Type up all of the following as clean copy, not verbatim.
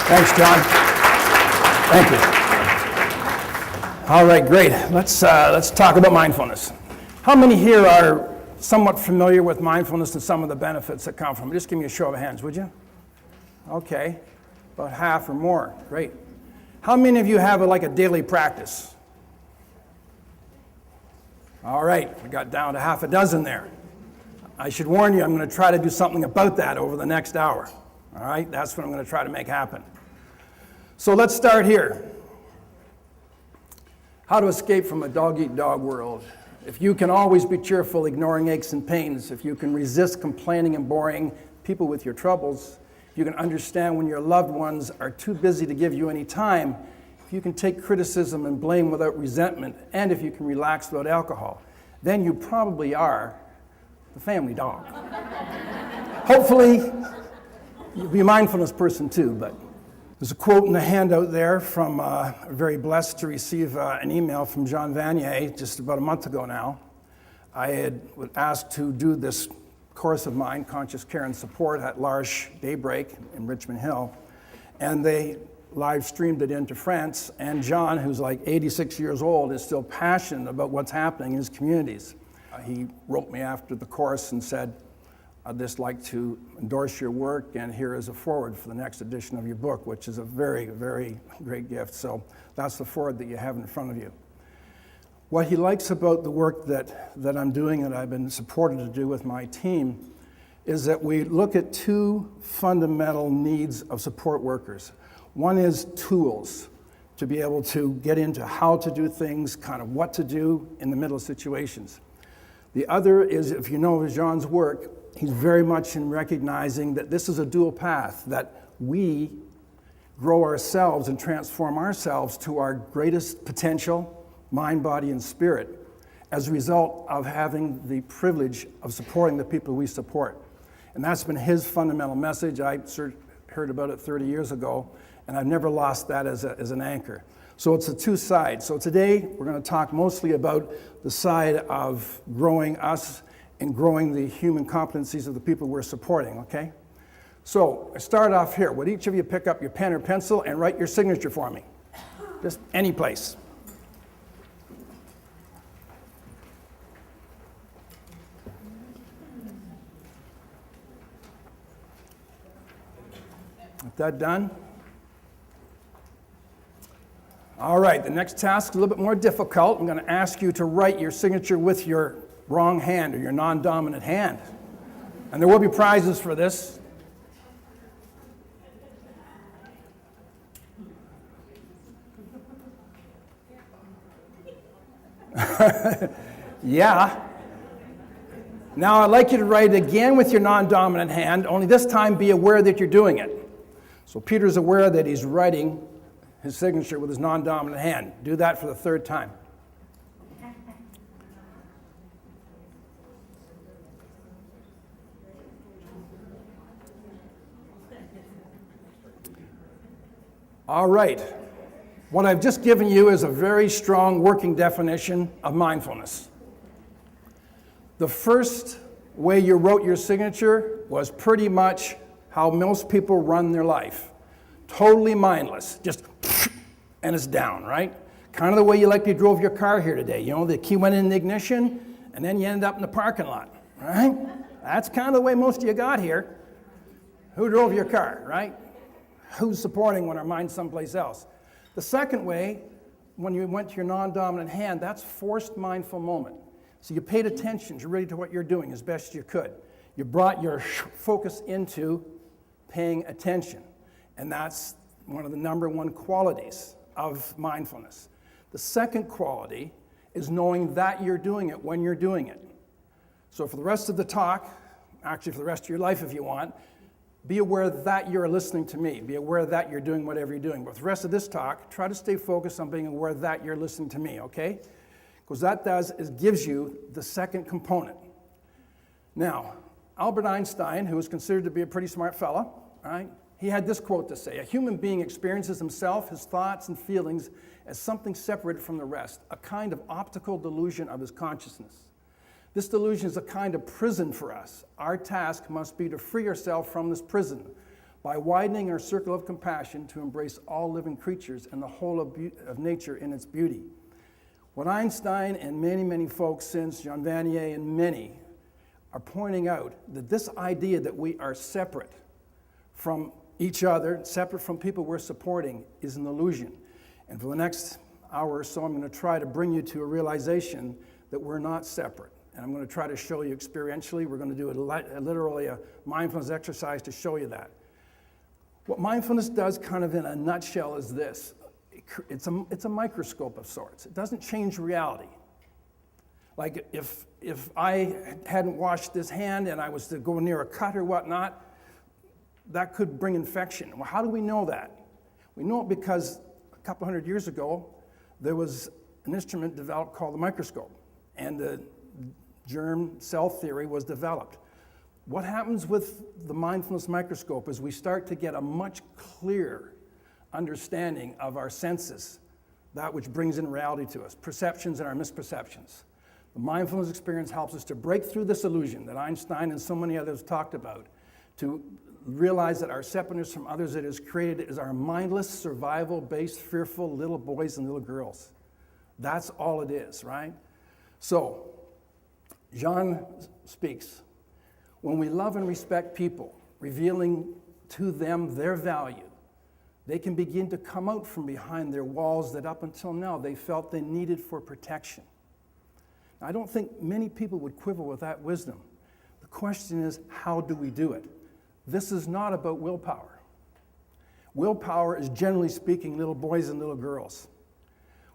Thanks, John. Thank you. All right, great. Let's talk about mindfulness. How many here are somewhat familiar with mindfulness and some of the benefits that come from it? Just give me a show of hands, would you? Okay, about half or more. Great. How many of you have like a daily practice? All right, we got down to half a dozen there. I should warn you, I'm going to try to do something about that over the next hour. All right, that's what I'm going to try to make happen. So let's start here. How to escape from a dog-eat-dog world. If you can always be cheerful, ignoring aches and pains, if you can resist complaining and boring people with your troubles, if you can understand when your loved ones are too busy to give you any time, if you can take criticism and blame without resentment, and if you can relax without alcohol, then you probably are the family dog. Hopefully, you'll be a mindfulness person too, but there's a quote in the handout there from, very blessed to receive an email from Jean Vanier just about a month ago now. I had asked to do this course of mine, Conscious Care and Support, at L'Arche Daybreak in Richmond Hill, and they live streamed it into France, and John, who's like 86 years old, is still passionate about what's happening in his communities. He wrote me after the course and said, I'd just like to endorse your work, and here is a foreword for the next edition of your book, which is a very, very great gift. So that's the foreword that you have in front of you. What he likes about the work that I'm doing and I've been supported to do with my team is that we look at two fundamental needs of support workers. One is tools, to be able to get into how to do things, kind of what to do in the middle of situations. The other is, if you know Jean's work, he's very much in recognizing that this is a dual path, that we grow ourselves and transform ourselves to our greatest potential, mind, body, and spirit, as a result of having the privilege of supporting the people we support. And that's been his fundamental message. I heard about it 30 years ago, and I've never lost that as an anchor. So it's the two sides. So today, we're going to talk mostly about the side of growing us and growing the human competencies of the people we're supporting, okay? So I start off here. Would each of you pick up your pen or pencil and write your signature for me? Just any place. Get that done? All right, the next task is a little bit more difficult. I'm going to ask you to write your signature with your wrong hand or your non-dominant hand. And there will be prizes for this. Yeah. Now I'd like you to write it again with your non-dominant hand, only this time be aware that you're doing it. So Peter's aware that he's writing his signature with his non-dominant hand. Do that for the third time. All right. What I've just given you is a very strong working definition of mindfulness. The first way you wrote your signature was pretty much how most people run their life. Totally mindless, just and it's down, right? Kind of the way you likely drove your car here today. You know, the key went in the ignition, and then you ended up in the parking lot, right? That's kind of the way most of you got here. Who drove your car, right? Who's supporting when our mind's someplace else? The second way, when you went to your non-dominant hand, that's forced mindful moment. So you paid attention really to what you're doing as best you could. You brought your focus into paying attention. And that's one of the number one qualities of mindfulness. The second quality is knowing that you're doing it when you're doing it. So for the rest of the talk, actually for the rest of your life if you want, be aware that you're listening to me. Be aware that you're doing whatever you're doing. But for the rest of this talk, try to stay focused on being aware that you're listening to me, okay? Because that gives you the second component. Now, Albert Einstein, who was considered to be a pretty smart fella, right? He had this quote to say, "A human being experiences himself, his thoughts and feelings as something separated from the rest, a kind of optical delusion of his consciousness. This delusion is a kind of prison for us. Our task must be to free ourselves from this prison by widening our circle of compassion to embrace all living creatures and the whole of nature in its beauty. What Einstein and many, many folks since, Jean Vanier and many, are pointing out that this idea that we are separate from each other, separate from people we're supporting, is an illusion. And for the next hour or so, I'm going to try to bring you to a realization that we're not separate. And I'm going to try to show you experientially. We're going to do literally a mindfulness exercise to show you that. What mindfulness does kind of in a nutshell is this. It's a microscope of sorts. It doesn't change reality. Like if I hadn't washed this hand and I was to go near a cut or whatnot, that could bring infection. Well, how do we know that? We know it because a couple hundred years ago, there was an instrument developed called the microscope, and the germ cell theory was developed. What happens with the mindfulness microscope is we start to get a much clearer understanding of our senses, that which brings in reality to us, perceptions and our misperceptions. The mindfulness experience helps us to break through this illusion that Einstein and so many others talked about, to realize that our separateness from others that is created is our mindless, survival-based, fearful little boys and little girls. That's all it is, right? So, Jean speaks, when we love and respect people, revealing to them their value, they can begin to come out from behind their walls that up until now they felt they needed for protection. Now, I don't think many people would quibble with that wisdom. The question is, how do we do it? This is not about willpower. Willpower is, generally speaking, little boys and little girls.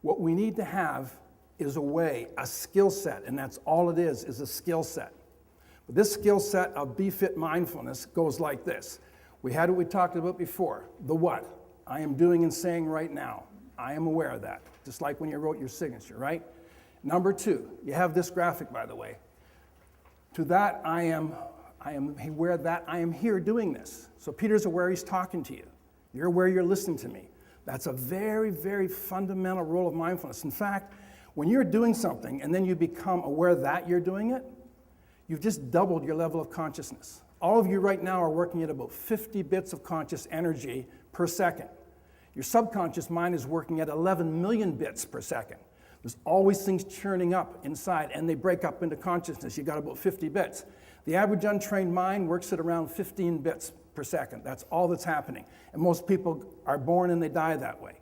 What we need to have is a way, a skill set, and that's all it is a skill set. But this skill set of Be Fit Mindfulness goes like this. We had what we talked about before, the what. I am doing and saying right now. I am aware of that, just like when you wrote your signature, right? Number two, you have this graphic, by the way. To that, I am aware that I am here doing this. So Peter's aware he's talking to you. You're aware you're listening to me. That's a very, very fundamental role of mindfulness. In fact, when you're doing something and then you become aware that you're doing it, you've just doubled your level of consciousness. All of you right now are working at about 50 bits of conscious energy per second. Your subconscious mind is working at 11 million bits per second. There's always things churning up inside, and they break up into consciousness. You got about 50 bits. The average untrained mind works at around 15 bits per second. That's all that's happening. And most people are born and they die that way.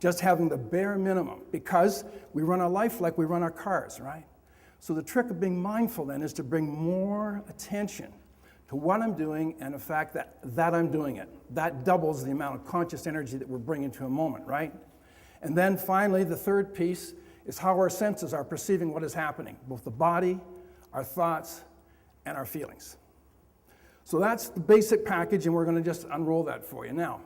Just having the bare minimum, because we run our life like we run our cars, right? So the trick of being mindful then is to bring more attention to what I'm doing and the fact that I'm doing it. That doubles the amount of conscious energy that we're bringing to a moment, right? And then finally, the third piece is how our senses are perceiving what is happening, both the body, our thoughts, and our feelings. So that's the basic package, and we're going to just unroll that for you. Now,